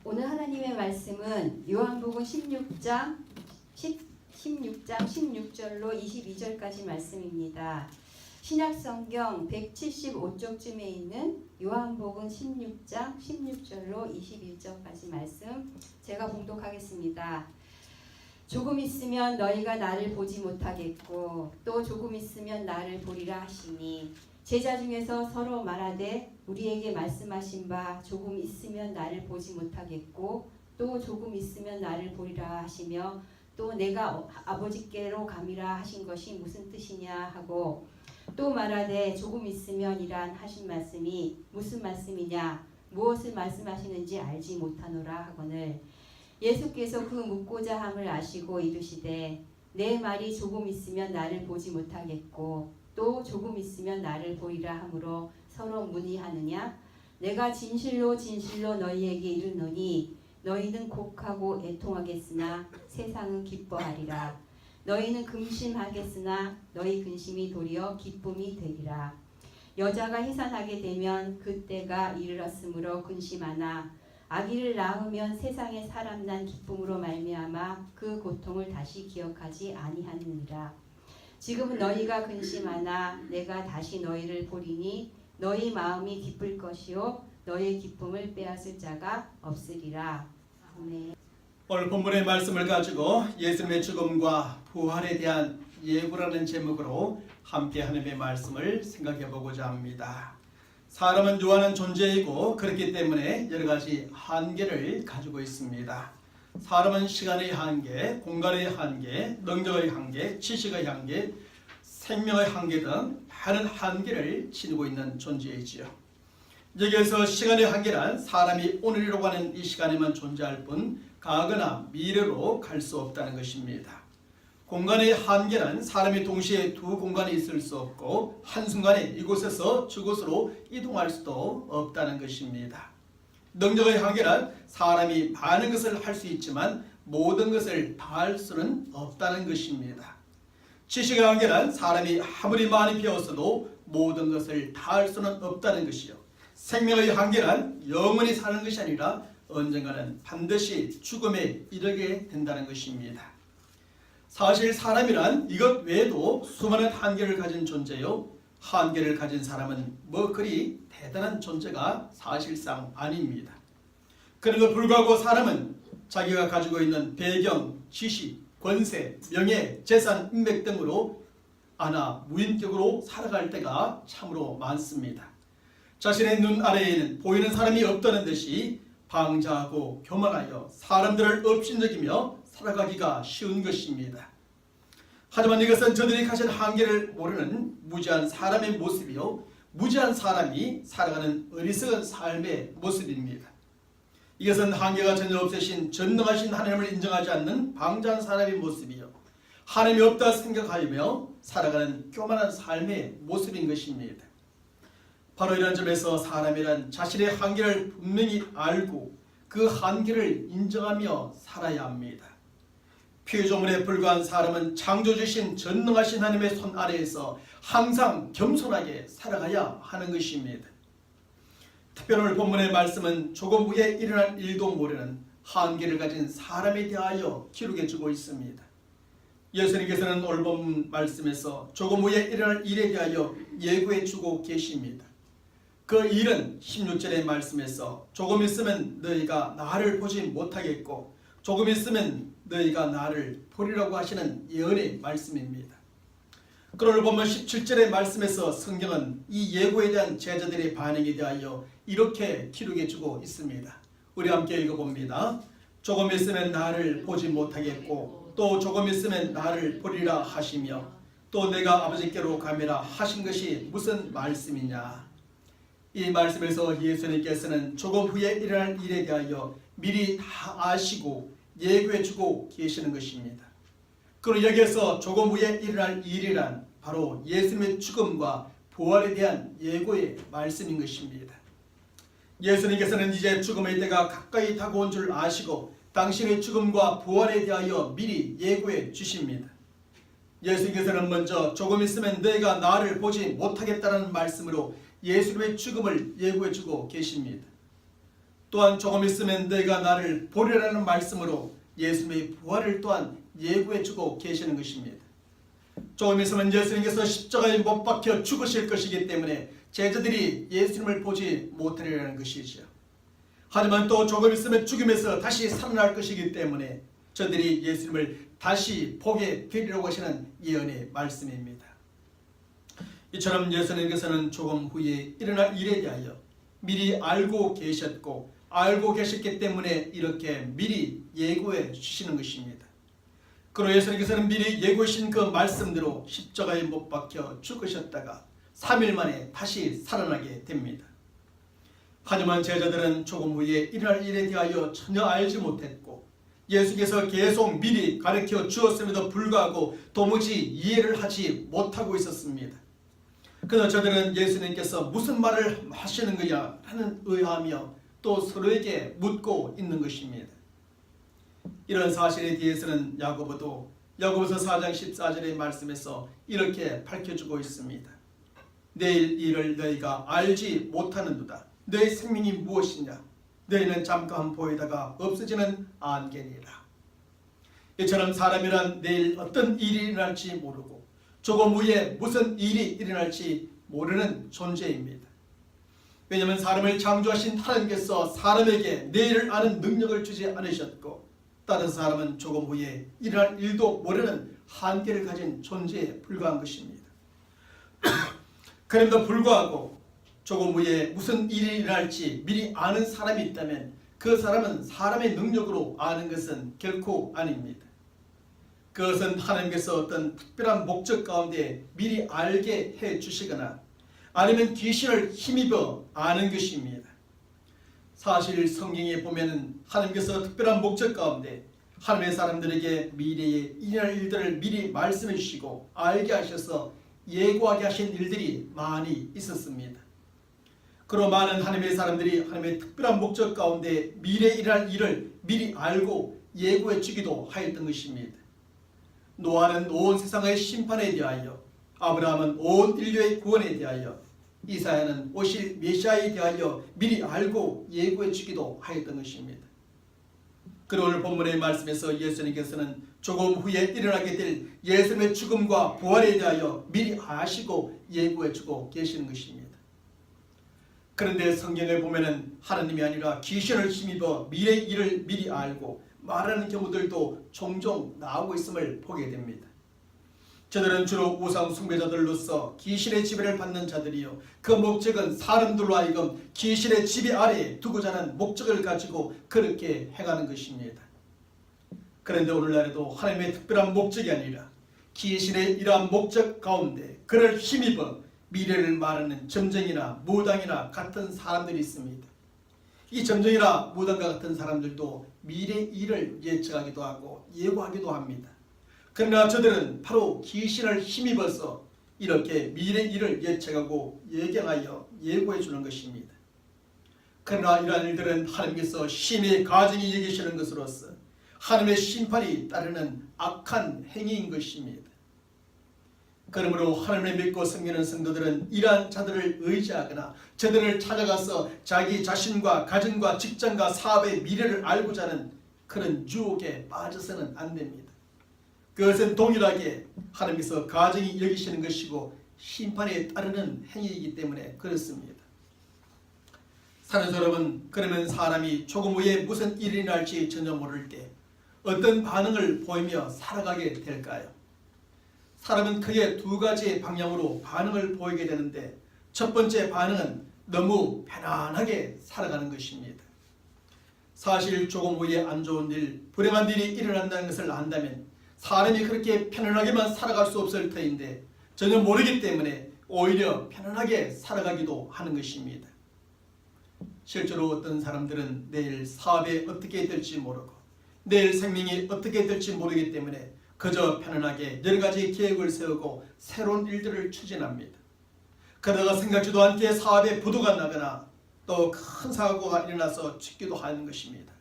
오늘 하나님의 말씀은 요한복음 16장 16절로 22절까지 말씀입니다. 신약성경 175쪽쯤에 있는 요한복음 16장 16절로 21절까지 말씀 제가 봉독하겠습니다. 조금 있으면 너희가 나를 보지 못하겠고 또 조금 있으면 나를 보리라 하시니 제자 중에서 서로 말하되 우리에게 말씀하신 바 조금 있으면 나를 보지 못하겠고 또 조금 있으면 나를 보리라 하시며 또 내가 아버지께로 감이라 하신 것이 무슨 뜻이냐 하고 또 말하되 조금 있으면이란 하신 말씀이 무슨 말씀이냐 무엇을 말씀하시는지 알지 못하노라 하거늘 예수께서 그 묻고자 함을 아시고 이르시되 내 말이 조금 있으면 나를 보지 못하겠고 또 조금 있으면 나를 보리라 하므로 서로 문의하느냐 내가 진실로 진실로 너희에게 이르노니 너희는 곡하고 애통하겠으나 세상은 기뻐하리라. 너희는 근심하겠으나 너희 근심이 도리어 기쁨이 되리라. 여자가 해산하게 되면 그때가 이르렀으므로 근심하나 아기를 낳으면 세상에 사람 난 기쁨으로 말미암아 그 고통을 다시 기억하지 아니하느니라. 지금은 너희가 근심하나 내가 다시 너희를 보리니 너희 마음이 기쁠 것이요 너희의 기쁨을 빼앗을 자가 없으리라. 아멘. 오늘 본문의 말씀을 가지고 예수님의 죽음과 부활에 대한 예고라는 제목으로 함께 하나님의 말씀을 생각해 보고자 합니다. 사람은 유한한 존재이고 그렇기 때문에 여러 가지 한계를 가지고 있습니다. 사람은 시간의 한계, 공간의 한계, 능력의 한계, 지식의 한계, 생명의 한계 등 많은 한계를 지니고 있는 존재이지요. 여기에서 시간의 한계란 사람이 오늘이라고 하는 이 시간에만 존재할 뿐 가거나 미래로 갈 수 없다는 것입니다. 공간의 한계는 사람이 동시에 두 공간에 있을 수 없고 한순간에 이곳에서 저곳으로 이동할 수도 없다는 것입니다. 능력의 한계란 사람이 많은 것을 할 수 있지만 모든 것을 다 할 수는 없다는 것입니다. 지식의 한계란 사람이 아무리 많이 배웠어도 모든 것을 다 할 수는 없다는 것이요. 생명의 한계란 영원히 사는 것이 아니라 언젠가는 반드시 죽음에 이르게 된다는 것입니다. 사실 사람이란 이것 외에도 수많은 한계를 가진 존재요. 한계를 가진 사람은 뭐 그리 대단한 존재가 사실상 아닙니다. 그런데 불구하고 사람은 자기가 가지고 있는 배경, 지식, 권세, 명예, 재산, 인맥 등으로 아나 무인격으로 살아갈 때가 참으로 많습니다. 자신의 눈 아래에는 보이는 사람이 없다는 듯이 방자하고 교만하여 사람들을 업신여기며 살아가기가 쉬운 것입니다. 하지만 이것은 저들이 가진 한계를 모르는 무지한 사람의 모습이요 무지한 사람이 살아가는 어리석은 삶의 모습입니다. 이것은 한계가 전혀 없으신 전능하신 하나님을 인정하지 않는 방자한 사람의 모습이요 하나님이 없다 생각하며 살아가는 교만한 삶의 모습인 것입니다. 바로 이런 점에서 사람이란 자신의 한계를 분명히 알고 그 한계를 인정하며 살아야 합니다. 피조물에 불과한 사람은 창조주신 전능하신 하나님의 손 아래에서 항상 겸손하게 살아가야 하는 것입니다. 특별히 오늘 본문의 말씀은 조금 후에 일어날 일도 모르는 한계를 가진 사람에 대하여 기록해주고 있습니다. 예수님께서는 오늘 본문 말씀에서 조금 후에 일어날 일에 대하여 예고해주고 계십니다. 그 일은 16절의 말씀에서 조금 있으면 너희가 나를 보지 못하겠고 조금 있으면 너희가 나를 보리라고 하시는 예언의 말씀입니다. 그러나 보면 17절의 말씀에서 성경은 이 예고에 대한 제자들의 반응에 대하여 이렇게 기록해주고 있습니다. 우리 함께 읽어봅니다. 조금 있으면 나를 보지 못하겠고 또 조금 있으면 나를 보리라 하시며 또 내가 아버지께로 가미라 하신 것이 무슨 말씀이냐. 이 말씀에서 예수님께서는 조금 후에 일어날 일에 대하여 미리 다 아시고 예고해주고 계시는 것입니다. 그리고 여기에서 조금 후에 일어날 일이란 바로 예수님의 죽음과 부활에 대한 예고의 말씀인 것입니다. 예수님께서는 이제 죽음의 때가 가까이 다가온 줄 아시고 당신의 죽음과 부활에 대하여 미리 예고해 주십니다. 예수님께서는 먼저 조금 있으면 너희가 나를 보지 못하겠다는 말씀으로 예수님의 죽음을 예고해 주고 계십니다. 또한 조금 있으면 너희가 나를 보리라는 말씀으로 예수님의 부활을 또한 예고해 주고 계시는 것입니다. 조금 있으면 예수님께서 십자가에 못 박혀 죽으실 것이기 때문에 제자들이 예수님을 보지 못하리라는 것이죠. 하지만 또 조금 있으면 죽음에서 다시 살아날 것이기 때문에 저들이 예수님을 다시 보게 되리라고 하시는 예언의 말씀입니다. 이처럼 예수님께서는 조금 후에 일어날 일에 대하여 미리 알고 계셨고 알고 계셨기 때문에 이렇게 미리 예고해 주시는 것입니다. 그리고 예수님께서는 미리 예고하신 그 말씀대로 십자가에 못 박혀 죽으셨다가 3일 만에 다시 살아나게 됩니다. 하지만 제자들은 조금 후에 일어날 일에 대하여 전혀 알지 못했고 예수께서 계속 미리 가르쳐 주었음에도 불구하고 도무지 이해를 하지 못하고 있었습니다. 그래서 저들은 예수님께서 무슨 말을 하시는 거야 하는 의아하며 또 서로에게 묻고 있는 것입니다. 이런 사실에 대해서는 야고보서 4장 14절의 말씀에서 이렇게 밝혀주고 있습니다. 내일 일을 너희가 알지 못하는도다. 너희 생명이 무엇이냐? 너희는 잠깐 보이다가 없어지는 안개니라. 이처럼 사람이란 내일 어떤 일이 일어날지 모르고 조금 후에 무슨 일이 일어날지 모르는 존재입니다. 왜냐하면 사람을 창조하신 하나님께서 사람에게 내일을 아는 능력을 주지 않으셨고 다른 사람은 조금 후에 일어날 일도 모르는 한계를 가진 존재에 불과한 것입니다. 그럼에도 불구하고 조금 후에 무슨 일이 일어날지 미리 아는 사람이 있다면 그 사람은 사람의 능력으로 아는 것은 결코 아닙니다. 그것은 하나님께서 어떤 특별한 목적 가운데 미리 알게 해 주시거나 아니면 귀신을 힘입어 아는 것입니다. 사실 성경에 보면 하나님께서 특별한 목적 가운데 하나님의 사람들에게 미래에 일어날 일들을 미리 말씀해 주시고 알게 하셔서 예고하게 하신 일들이 많이 있었습니다. 그러 많은 하나님의 사람들이 하나님의 특별한 목적 가운데 미래에 일어날 일을 미리 알고 예고해 주기도 하였던 것입니다. 노아는 온 세상의 심판에 대하여, 아브라함은 온 인류의 구원에 대하여, 이사야는 오실 메시아에 대하여 미리 알고 예고해 주기도 하였던 것입니다. 그리고 오늘 본문의 말씀에서 예수님께서는 조금 후에 일어나게 될 예수님의 죽음과 부활에 대하여 미리 아시고 예고해 주고 계시는 것입니다. 그런데 성경에 보면은 하나님이 아니라 귀신을 힘입어 미래의 일을 미리 알고 말하는 경우들도 종종 나오고 있음을 보게 됩니다. 저들은 주로 우상 숭배자들로서 귀신의 지배를 받는 자들이요, 그 목적은 사람들로 하여금 귀신의 지배 아래에 두고자 하는 목적을 가지고 그렇게 행하는 것입니다. 그런데 오늘날에도 하나님의 특별한 목적이 아니라 귀신의 이러한 목적 가운데 그를 힘입어 미래를 말하는 점쟁이나 무당이나 같은 사람들이 있습니다. 이 점쟁이나 무당과 같은 사람들도 미래 일을 예측하기도 하고 예고하기도 합니다. 그러나 저들은 바로 귀신을 힘입어서 이렇게 미래 일을 예측하고 예견하여 예고해 주는 것입니다. 그러나 이러한 일들은 하나님께서 심히 가증히 여기시는 것으로서 하나님의 심판이 따르는 악한 행위인 것입니다. 그러므로 하나님을 믿고 섬기는 성도들은 이러한 자들을 의지하거나 저들을 찾아가서 자기 자신과 가정과 직장과 사업의 미래를 알고자 하는 그런 유혹에 빠져서는 안 됩니다. 그것은 동일하게 하나님께서 가증히 여기시는 것이고 심판에 따르는 행위이기 때문에 그렇습니다. 사는 여러분, 그러면 사람이 조금 후에 무슨 일이 날지 전혀 모를 때 어떤 반응을 보이며 살아가게 될까요? 사람은 크게 두 가지 방향으로 반응을 보이게 되는데 첫 번째 반응은 너무 편안하게 살아가는 것입니다. 사실 조금 후에 안 좋은 일, 불행한 일이 일어난다는 것을 안다면 사람이 그렇게 편안하게만 살아갈 수 없을 터인데 전혀 모르기 때문에 오히려 편안하게 살아가기도 하는 것입니다. 실제로 어떤 사람들은 내일 사업이 어떻게 될지 모르고 내일 생명이 어떻게 될지 모르기 때문에 그저 편안하게 여러 가지 계획을 세우고 새로운 일들을 추진합니다. 그러다가 생각지도 않게 사업에 부도가 나거나 또 큰 사고가 일어나서 죽기도 하는 것입니다.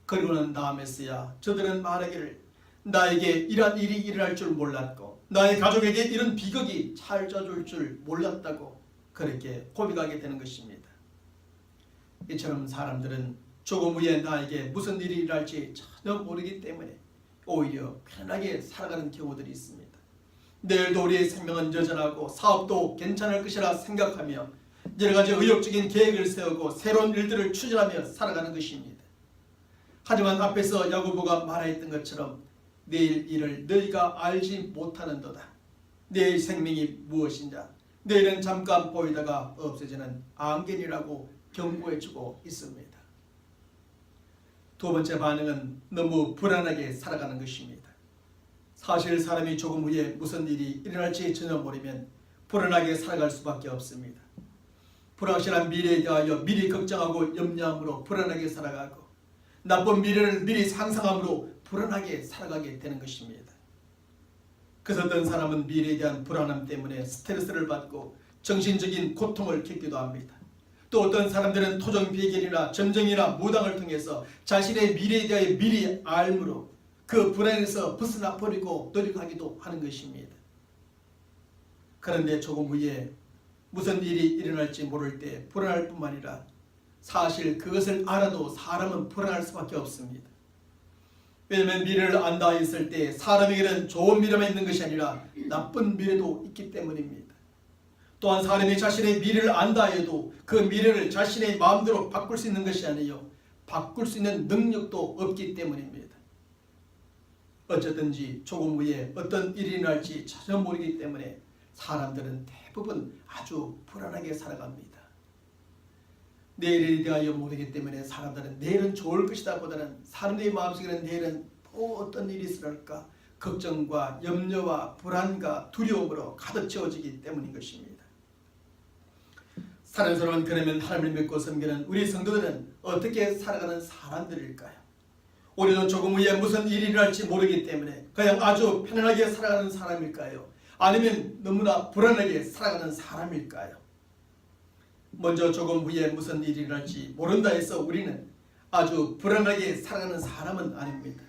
그리고는 다음에서야 저들은 말하기를 나에게 이런 일이 일어날 줄 몰랐고 나의 가족에게 이런 비극이 찾아줄 줄 몰랐다고 그렇게 고백하게 되는 것입니다. 이처럼 사람들은 조금 후에 나에게 무슨 일이 일어날지 전혀 모르기 때문에 오히려 편안하게 살아가는 경우들이 있습니다. 내일도 우리의 생명은 여전하고 사업도 괜찮을 것이라 생각하며 여러 가지 의욕적인 계획을 세우고 새로운 일들을 추진하며 살아가는 것입니다. 하지만 앞에서 야고보가 말하였던 것처럼 내일 일을 너희가 알지 못하는도다. 내일 생명이 무엇이냐? 내일은 잠깐 보이다가 없어지는 안개니라고 경고해주고 있습니다. 두 번째 반응은 너무 불안하게 살아가는 것입니다. 사실 사람이 조금 후에 무슨 일이 일어날지 전혀 모르면 불안하게 살아갈 수밖에 없습니다. 불확실한 미래에 대하여 미리 걱정하고 염려함으로 불안하게 살아가고 나쁜 미래를 미리 상상함으로 불안하게 살아가게 되는 것입니다. 그래서 어떤 사람은 미래에 대한 불안함 때문에 스트레스를 받고 정신적인 고통을 겪기도 합니다. 또 어떤 사람들은 토종 비결이나 점정이나 무당을 통해서 자신의 미래에 대하여 미리 알므로 그 불안에서 벗어나 버리고 노력하기도 하는 것입니다. 그런데 조금 후에 무슨 일이 일어날지 모를 때 불안할 뿐만 아니라 사실 그것을 알아도 사람은 불안할 수밖에 없습니다. 왜냐하면 미래를 안다 했을 때 사람에게는 좋은 미래만 있는 것이 아니라 나쁜 미래도 있기 때문입니다. 또한 사람이 자신의 미래를 안다 해도 그 미래를 자신의 마음대로 바꿀 수 있는 것이 아니요 바꿀 수 있는 능력도 없기 때문입니다. 어쨌든지 조금 후에 어떤 일이 일어날지 전혀 모르기 때문에 사람들은 대부분 아주 불안하게 살아갑니다. 내일에 대하여 모르기 때문에 사람들은 내일은 좋을 것이다 보다는 사람들의 마음속에는 내일은 또 어떤 일이 있을까 걱정과 염려와 불안과 두려움으로 가득 채워지기 때문인 것입니다. 사랑스러운 그러면 하나님을 믿고 섬기는 우리 성도들은 어떻게 살아가는 사람들일까요? 우리도 조금 후에 무슨 일이 일어날지 모르기 때문에 그냥 아주 편안하게 살아가는 사람일까요? 아니면 너무나 불안하게 살아가는 사람일까요? 먼저 조금 후에 무슨 일이 일어날지 모른다 해서 우리는 아주 불안하게 살아가는 사람은 아닙니다.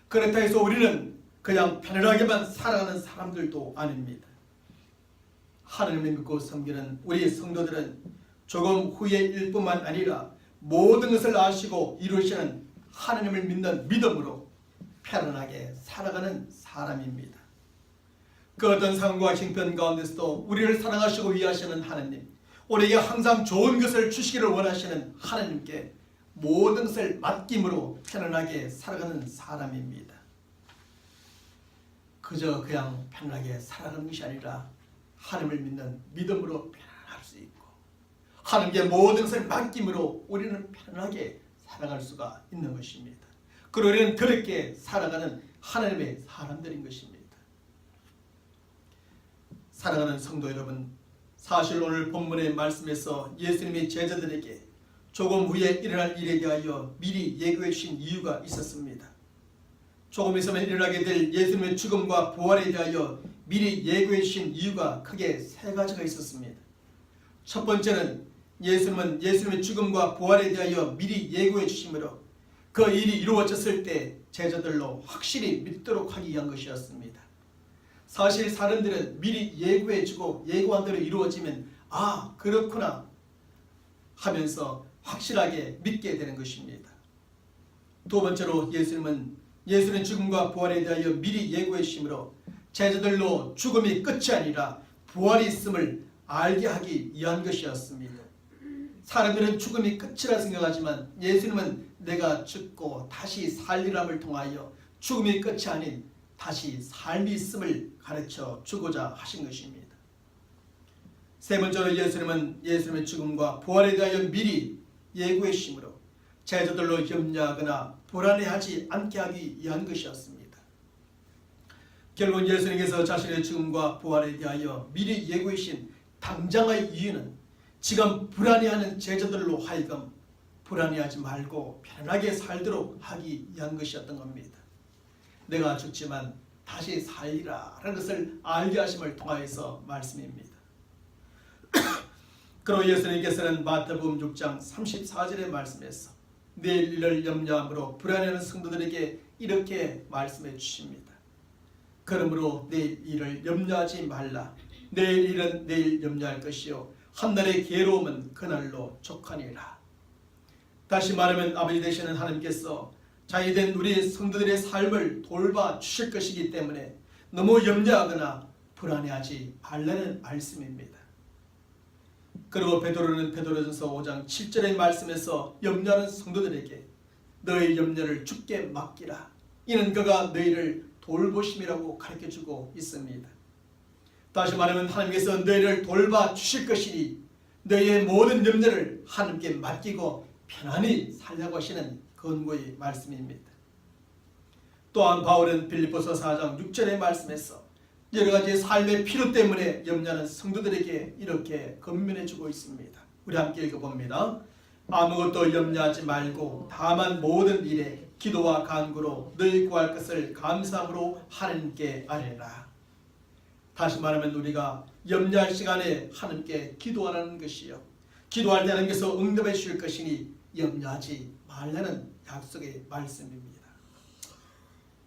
그렇다 해서 우리는 그냥 편안하게만 살아가는 사람들도 아닙니다. 하나님을 믿고 섬기는 우리 성도들은 조금 후의 일뿐만 아니라 모든 것을 아시고 이루시는 하나님을 믿는 믿음으로 편안하게 살아가는 사람입니다. 그 어떤 상황과 형편 가운데서도 우리를 사랑하시고 위하시는 하나님, 우리에게 항상 좋은 것을 주시기를 원하시는 하나님께 모든 것을 맡김으로 편안하게 살아가는 사람입니다. 그저 그냥 편안하게 살아가는 것이 아니라 하나님을 믿는 믿음으로 편안할 수 있고 하나님께 모든 것을 맡김으로 우리는 편안하게 살아갈 수가 있는 것입니다. 그리고 우리는 그렇게 살아가는 하나님의 사람들인 것입니다. 사랑하는 성도 여러분, 사실 오늘 본문의 말씀에서 예수님이 제자들에게 조금 후에 일어날 일에 대하여 미리 예고해 주신 이유가 있었습니다. 조금 있으면 일어나게 될 예수님의 죽음과 부활에 대하여 미리 예고해 주신 이유가 크게 세 가지가 있었습니다. 첫 번째는 예수님은 예수님의 죽음과 부활에 대하여 미리 예고해 주심으로 그 일이 이루어졌을 때 제자들로 확실히 믿도록 하기 위한 것이었습니다. 사실 사람들은 미리 예고해주고 예고한 대로 이루어지면 아 그렇구나 하면서 확실하게 믿게 되는 것입니다. 두 번째로 예수님은 예수님의 죽음과 부활에 대하여 미리 예고해 주심으로 제자들로 죽음이 끝이 아니라 부활이 있음을 알게 하기 위한 것이었습니다. 사람들은 죽음이 끝이라 생각하지만 예수님은 내가 죽고 다시 살리람을 통하여 죽음이 끝이 아닌 다시 삶이 있음을 가르쳐 주고자 하신 것입니다. 세 번째로 예수님은 예수님의 죽음과 부활에 대하여 미리 예고해 주심으로 제자들로 염려하거나 불안해하지 않게 하기 위한 것이었습니다. 결국 예수님께서 자신의 죽음과 부활에 대하여 미리 예고해 주신 당장의 이유는 지금 불안해하는 제자들로 하여금 불안해하지 말고 편안하게 살도록 하기 위한 것이었던 겁니다. 내가 죽지만 다시 살리라 라는 것을 알게 하심을 통하여서 말씀입니다. 그리고 예수님께서는 마태복음 6장 34절의 말씀에서 내일 일을 염려함으로 불안해하는 성도들에게 이렇게 말씀해 주십니다. 그러므로 내일 일을 염려하지 말라. 내일 일은 내일 염려할 것이요 한날의 괴로움은 그날로 족하니라. 다시 말하면 아버지 되시는 하나님께서 자유된 우리 성도들의 삶을 돌봐 주실 것이기 때문에 너무 염려하거나 불안해하지 말라는 말씀입니다. 그리고 베드로는 베드로전서 5장 7절의 말씀에서 염려하는 성도들에게 너의 염려를 주께 맡기라. 이는 그가 너희를 돌보심이라고 가르쳐주고 있습니다. 다시 말하면 하나님께서 너희를 돌봐 주실 것이니 너희의 모든 염려를 하나님께 맡기고 편안히 살라고 하시는 권고의 말씀입니다. 또한 바울은 빌립보서 4장 6절의 말씀에서 여러 가지 삶의 필요 때문에 염려하는 성도들에게 이렇게 권면해주고 있습니다. 우리 함께 읽어봅니다. 아무것도 염려하지 말고 다만 모든 일에 기도와 간구로 너희 구할 것을 감사함으로 하나님께 아뢰라. 다시 말하면 우리가 염려할 시간에 하나님께 기도하라는 것이요, 기도할 때 하나님께서 응답해 주실 것이니 염려하지 말라는 약속의 말씀입니다.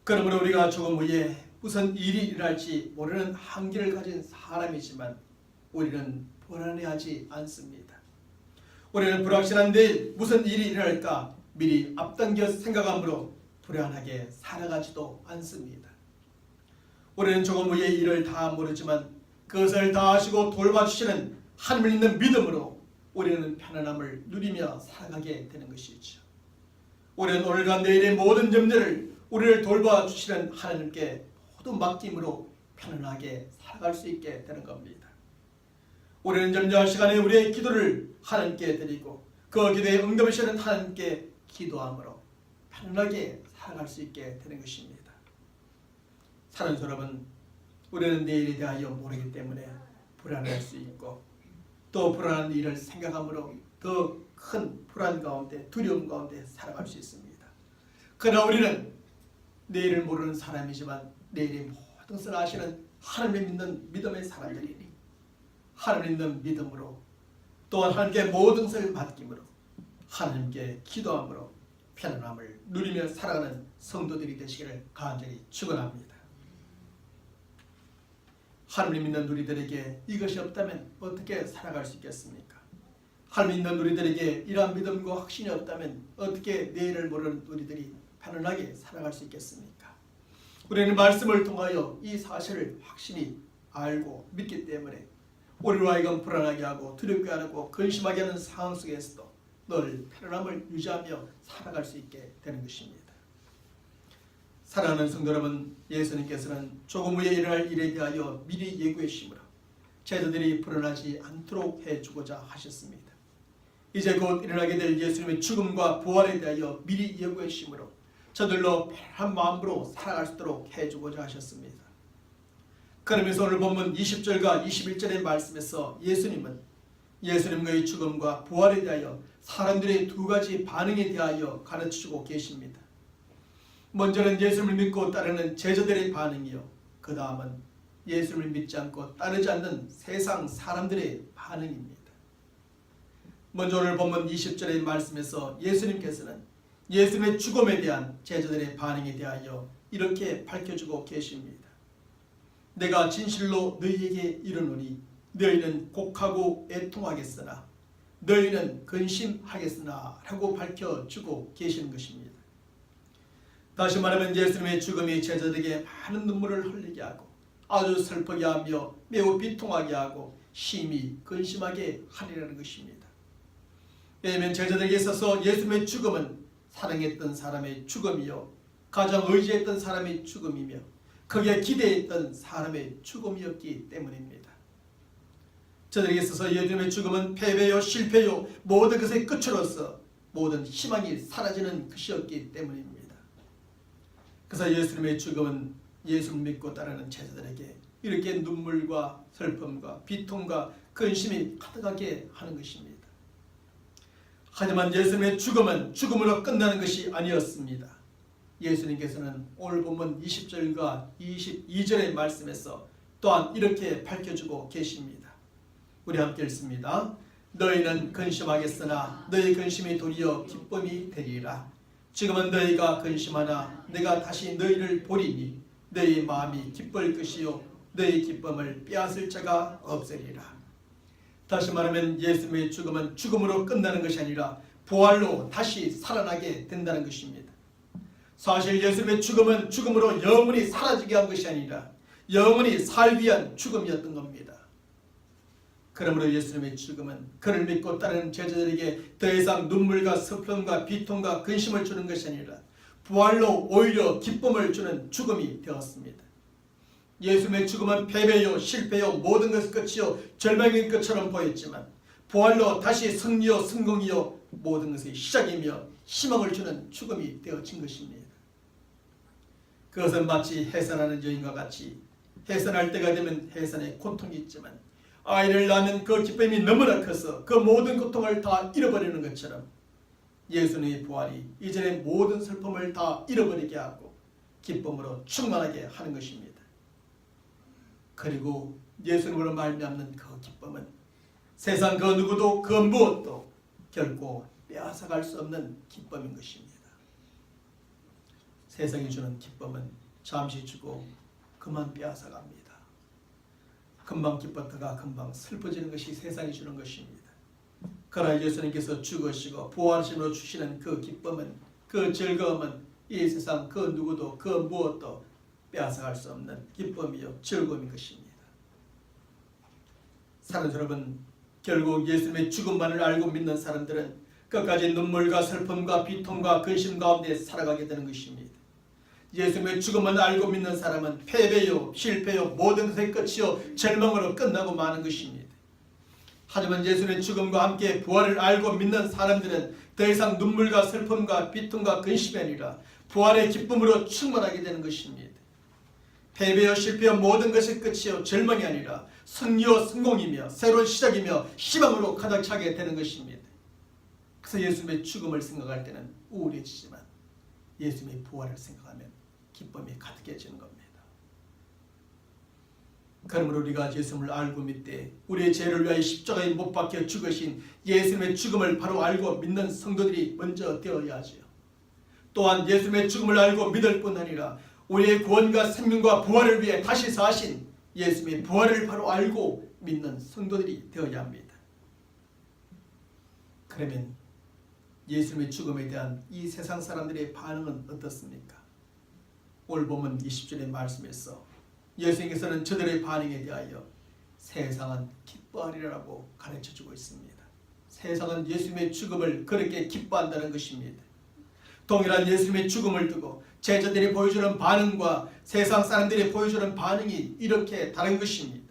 그러므로 우리가 조금 후에 무슨 일이 일어날지 모르는 한계를 가진 사람이지만 우리는 불안해하지 않습니다. 우리는 불확실한 내일 무슨 일이 일어날까 미리 앞당겨 생각함으로 불안하게 살아가지도 않습니다. 우리는 조금 후의 일을 다 모르지만 그것을 다 아시고 돌봐주시는 하나님을 있는 믿음으로 우리는 편안함을 누리며 살아가게 되는 것이죠. 우리는 오늘과 내일의 모든 염려를 우리를 돌봐주시는 하나님께 모두 맡김으로 편안하게 살아갈 수 있게 되는 겁니다. 우리는 염려할 시간에 우리의 기도를 하나님께 드리고 그 기도에 응답하시는 하나님께 기도함으로 편안하게 살아갈 수 있게 되는 것입니다. 사랑하는 여러분, 우리는 내일에 대하여 모르기 때문에 불안할 수 있고 또 불안한 일을 생각함으로 더 큰 불안 가운데 두려움 가운데 살아갈 수 있습니다. 그러나 우리는 내일을 모르는 사람이지만 내일의 모든 것을 아시는 하나님을 믿는 믿음의 사람들이니 하나님을 믿는 믿음으로 또한 하나님께 모든 것을 맡김으로 하나님께 기도함으로 편안함을 누리며 살아가는 성도들이 되시기를 간절히 축원합니다. 하나님을 믿는 우리들에게 이것이 없다면 어떻게 살아갈 수 있겠습니까? 하나님 믿는 우리들에게 이러한 믿음과 확신이 없다면 어떻게 내일을 모르는 우리들이 편안하게 살아갈 수 있겠습니까? 우리는 말씀을 통하여 이 사실을 확신히 알고 믿기 때문에 우리로 하여금 불안하게 하고 두렵게 하고 근심하게 하는 상황 속에서도 늘 편안함을 유지하며 살아갈 수 있게 되는 것입니다. 사랑하는 성도 여러분, 예수님께서는 조금 후에 일어날 일에 대하여 미리 예고해 주심으로 제자들이 불안하지 않도록 해주고자 하셨습니다. 이제 곧 일어나게 될 예수님의 죽음과 부활에 대하여 미리 예고해 주심으로 저들로 편안한 마음으로 살아갈 수 있도록 해주고자 하셨습니다. 그러면서 오늘 본문 20절과 21절의 말씀에서 예수님은 예수님의 죽음과 부활에 대하여 사람들의 두 가지 반응에 대하여 가르치고 계십니다. 먼저는 예수님을 믿고 따르는 제자들의 반응이요, 그 다음은 예수님을 믿지 않고 따르지 않는 세상 사람들의 반응입니다. 먼저 오늘 본문 20절의 말씀에서 예수님께서는 예수님의 죽음에 대한 제자들의 반응에 대하여 이렇게 밝혀주고 계십니다. 내가 진실로 너희에게 이르노니 너희는 곡하고 애통하겠으나 너희는 근심하겠으나 라고 밝혀주고 계시는 것입니다. 다시 말하면 예수님의 죽음이 제자들에게 많은 눈물을 흘리게 하고 아주 슬프게 하며 매우 비통하게 하고 심히 근심하게 하리라는 것입니다. 왜냐하면 제자들에게 있어서 예수님의 죽음은 사랑했던 사람의 죽음이요, 가장 의지했던 사람의 죽음이며 거기에 기대했던 사람의 죽음이었기 때문입니다. 저들에게 있어서 예수님의 죽음은 패배요, 실패요, 모든 것의 끝으로서 모든 희망이 사라지는 것이었기 때문입니다. 그래서 예수님의 죽음은 예수를 믿고 따르는 제자들에게 이렇게 눈물과 슬픔과 비통과 근심이 가득하게 하는 것입니다. 하지만 예수님의 죽음은 죽음으로 끝나는 것이 아니었습니다. 예수님께서는 오늘 본문 20절과 22절의 말씀에서 또한 이렇게 밝혀주고 계십니다. 우리 함께 읽습니다. 너희는 근심하겠으나 너희 근심이 도리어 기쁨이 되리라. 지금은 너희가 근심하나 내가 다시 너희를 보리니 너희 마음이 기쁠 것이요 너희 기쁨을 빼앗을 자가 없으리라. 다시 말하면 예수님의 죽음은 죽음으로 끝나는 것이 아니라 부활로 다시 살아나게 된다는 것입니다. 사실 예수님의 죽음은 죽음으로 영원히 사라지게 한 것이 아니라 영원히 살기 위한 죽음이었던 겁니다. 그러므로 예수님의 죽음은 그를 믿고 따르는 제자들에게 더 이상 눈물과 슬픔과 비통과 근심을 주는 것이 아니라 부활로 오히려 기쁨을 주는 죽음이 되었습니다. 예수님의 죽음은 패배요, 실패요, 모든 것의 끝이요, 절망의 끝처럼 보였지만 부활로 다시 승리요, 성공이요, 모든 것의 시작이며 희망을 주는 죽음이 되어진 것입니다. 그것은 마치 해산하는 여인과 같이 해산할 때가 되면 해산의 고통이 있지만 아이를 낳는 그 기쁨이 너무나 커서 그 모든 고통을 다 잃어버리는 것처럼 예수님의 부활이 이전의 모든 슬픔을 다 잃어버리게 하고 기쁨으로 충만하게 하는 것입니다. 그리고 예수님으로 말미암는 그 기쁨은 세상 그 누구도 그 무엇도 결코 빼앗아갈 수 없는 기쁨인 것입니다. 세상이 주는 기쁨은 잠시 주고 그만 빼앗아갑니다. 금방 기뻤다가 금방 슬퍼지는 것이 세상이 주는 것입니다. 그러나 예수님께서 죽으시고 부활하심으로 주시는 그 기쁨은, 그 즐거움은 이 세상 그 누구도 그 무엇도 빼앗아갈 수 없는 기쁨이요 즐거움인 것입니다. 사랑하는 여러분, 결국 예수님의 죽음만을 알고 믿는 사람들은 끝까지 눈물과 슬픔과 비통과 근심 가운데 살아가게 되는 것입니다. 예수님의 죽음을 알고 믿는 사람은 패배요, 실패요, 모든 것의 끝이요, 절망으로 끝나고 마는 것입니다. 하지만 예수님의 죽음과 함께 부활을 알고 믿는 사람들은 더 이상 눈물과 슬픔과 비통과 근심이 아니라 부활의 기쁨으로 충만하게 되는 것입니다. 패배요, 실패요, 모든 것의 끝이요, 절망이 아니라 승리요, 성공이며 새로운 시작이며 희망으로 가득 차게 되는 것입니다. 그래서 예수님의 죽음을 생각할 때는 우울해지지만 예수님의 부활을 생각하면 기쁨이 가득해지는 겁니다. 그러므로 우리가 예수님을 알고 믿되 우리의 죄를 위하여 십자가에 못 박혀 죽으신 예수님의 죽음을 바로 알고 믿는 성도들이 먼저 되어야 하지요. 또한 예수님의 죽음을 알고 믿을 뿐 아니라 우리의 구원과 생명과 부활을 위해 다시 사신 예수님의 부활을 바로 알고 믿는 성도들이 되어야 합니다. 그러면 예수님의 죽음에 대한 이 세상 사람들의 반응은 어떻습니까? 오늘 본문 20절의 말씀에서 예수님께서는 저들의 반응에 대하여 세상은 기뻐하리라고 가르쳐주고 있습니다. 세상은 예수님의 죽음을 그렇게 기뻐한다는 것입니다. 동일한 예수님의 죽음을 두고 제자들이 보여주는 반응과 세상 사람들이 보여주는 반응이 이렇게 다른 것입니다.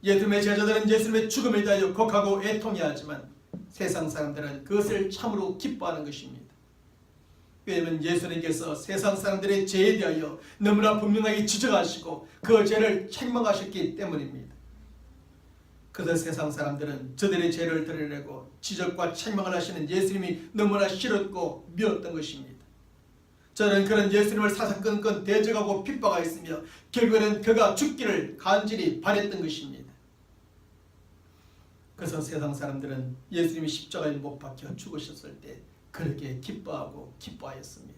예수님의 제자들은 예수님의 죽음에 대하여 곡하고 애통해하지만 세상 사람들은 그것을 참으로 기뻐하는 것입니다. 왜냐하면 예수님께서 세상 사람들의 죄에 대하여 너무나 분명하게 지적하시고 그 죄를 책망하셨기 때문입니다. 그래서 세상 사람들은 저들의 죄를 드러내고 지적과 책망을 하시는 예수님이 너무나 싫었고 미웠던 것입니다. 저는 그런 예수님을 사사건건 대적하고 핍박하였으며 결국에는 그가 죽기를 간절히 바랬던 것입니다. 그래서 세상 사람들은 예수님이 십자가에 못 박혀 죽으셨을 때 그렇게 기뻐하고 기뻐하였습니다.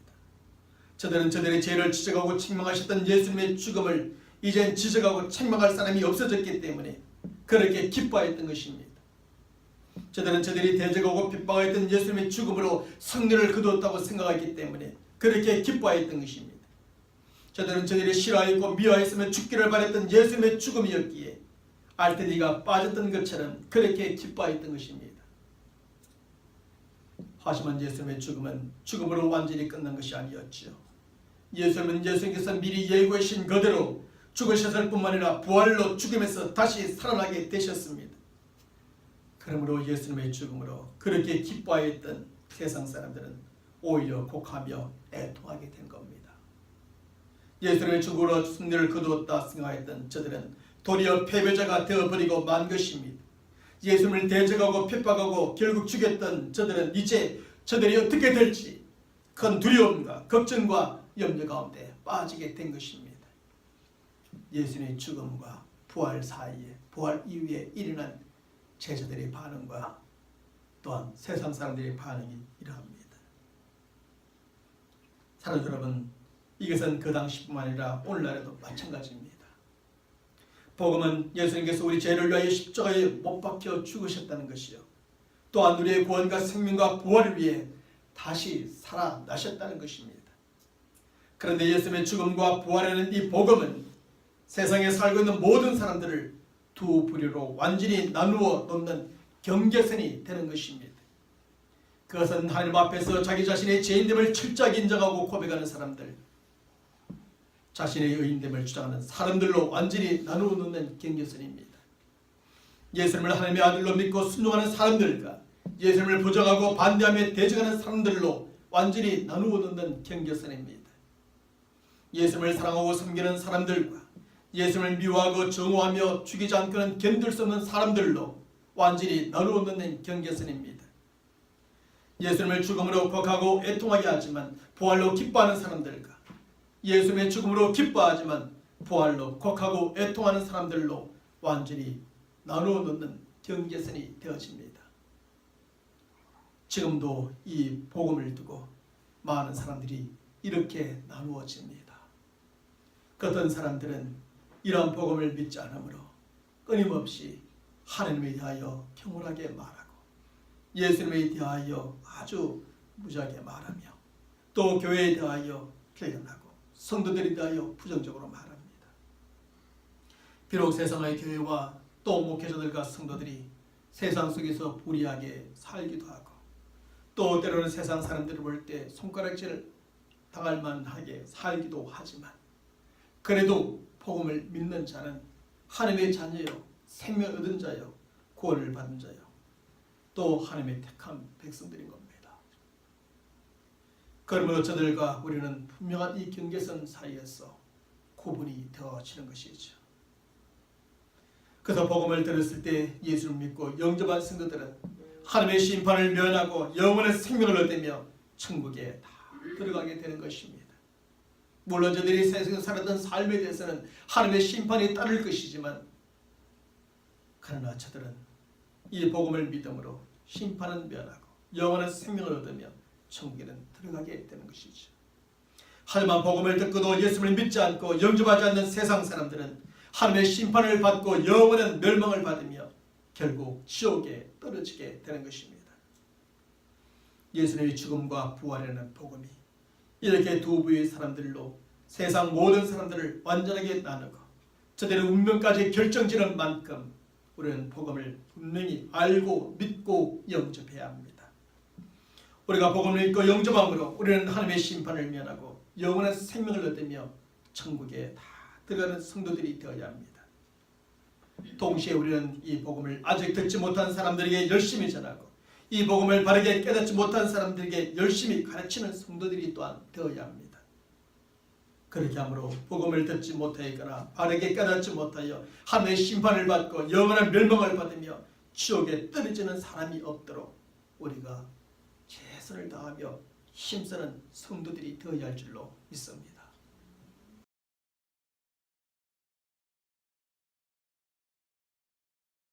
저들은 저들의 죄를 지적하고 책망하셨던 예수님의 죽음을 이젠 지적하고 책망할 사람이 없어졌기 때문에 그렇게 기뻐했던 것입니다. 저들은 저들이 대적하고 핍박했던 예수님의 죽음으로 승리를 거두었다고 생각했기 때문에 그렇게 기뻐했던 것입니다. 저들은 저들이 싫어했고 미워했으면 죽기를 바랬던 예수님의 죽음이었기에 알테리가 빠졌던 것처럼 그렇게 기뻐했던 것입니다. 하지만 예수님의 죽음은 죽음으로 완전히 끝난 것이 아니었지요. 예수님께서 미리 예고해 주신 그대로 죽으셨을 뿐만 아니라 부활로 죽음에서 다시 살아나게 되셨습니다. 그러므로 예수님의 죽음으로 그렇게 기뻐하였던 세상 사람들은 오히려 곡하며 애통하게 된 겁니다. 예수님의 죽음으로 승리를 거두었다 생각했던 저들은 도리어 패배자가 되어버리고 만 것입니다. 예수님을 대적하고 핍박하고 결국 죽였던 저들은 이제 저들이 어떻게 될지 큰 두려움과 걱정과 염려 가운데 빠지게 된 것입니다. 예수님의 죽음과 부활 사이에, 부활 이후에 일어난 제자들의 반응과 또한 세상 사람들의 반응이 이러합니다. 사랑하는 여러분, 이것은 그 당시뿐만 아니라 오늘날에도 마찬가지입니다. 복음은 예수님께서 우리 죄를 위하여 십자가에 못 박혀 죽으셨다는 것이요, 또한 우리의 구원과 생명과 부활을 위해 다시 살아나셨다는 것입니다. 그런데 예수님의 죽음과 부활하는 이 복음은 세상에 살고 있는 모든 사람들을 두 부류로 완전히 나누어 놓는 경계선이 되는 것입니다. 그것은 하나님 앞에서 자기 자신의 죄인됨을 철저하게 인정하고 고백하는 사람들, 자신의 의인됨을 주장하는 사람들로 완전히 나누어 놓는 경계선입니다. 예수님을 하나님의 아들로 믿고 순종하는 사람들과 예수님을 부정하고 반대하며 대적하는 사람들로 완전히 나누어 놓는 경계선입니다. 예수님을 사랑하고 섬기는 사람들과 예수님을 미워하고 정오하며 죽이지 않고는 견딜 수 없는 사람들로 완전히 나누어 놓는 경계선입니다. 예수님을 죽음으로 곡하고 애통하게 하지만 부활로 기뻐하는 사람들과 예수님의 죽음으로 기뻐하지만 부활로 곡하고 애통하는 사람들로 완전히 나누어 놓는 경계선이 되어집니다. 지금도 이 복음을 두고 많은 사람들이 이렇게 나누어집니다. 어떤 사람들은 이러한 복음을 믿지 않으므로 끊임없이 하나님에 대하여 경솔하게 말하고 예수님에 대하여 아주 무지하게 말하며 또 교회에 대하여 비난하고 성도들에 대하여 부정적으로 말합니다. 비록 세상의 교회와 또 목회자들과 성도들이 세상 속에서 불의하게 살기도 하고 또 때로는 세상 사람들을 볼 때 손가락질 당할 만하게 살기도 하지만 그래도 복음을 믿는 자는 하나님의 자녀요 생명 얻은 자요 구원을 받은 자요 또 하나님의 택한 백성들인 겁니다. 그러므로 저들과 우리는 분명한 이 경계선 사이에서 구분이 되어지는 것이죠. 그래서 복음을 들었을 때 예수를 믿고 영접한 성도들은 하나님의 심판을 면하고 영원의 생명을 얻으며 천국에 다 들어가게 되는 것입니다. 물론 저들이 세상에서 살았던 삶에 대해서는 하나님의 심판이 따를 것이지만 그러나 저들은 이 복음을 믿음으로 심판은 면하고 영원한 생명을 얻으며 천국에는 들어가게 되는 것이죠. 하지만 복음을 듣고도 예수님을 믿지 않고 영접하지 않는 세상 사람들은 하나님의 심판을 받고 영원한 멸망을 받으며 결국 지옥에 떨어지게 되는 것입니다. 예수님의 죽음과 부활이라는 복음이 이렇게 두 부의 사람들로 세상 모든 사람들을 완전하게 나누고 저들의 운명까지 결정지는 만큼 우리는 복음을 분명히 알고 믿고 영접해야 합니다. 우리가 복음을 믿고 영접함으로 우리는 하나님의 심판을 면하고 영원한 생명을 얻으며 천국에 다 들어가는 성도들이 되어야 합니다. 동시에 우리는 이 복음을 아직 듣지 못한 사람들에게 열심히 전하고 이 복음을 바르게 깨닫지 못한 사람들에게 열심히 가르치는 성도들이 또한 되어야 합니다. 그렇게 함으로 복음을 듣지 못하였거나 바르게 깨닫지 못하여 하나님의 심판을 받고 영원한 멸망을 받으며 지옥에 떨어지는 사람이 없도록 우리가 최선을 다하며 힘쓰는 성도들이 되어야 할 줄로 믿습니다.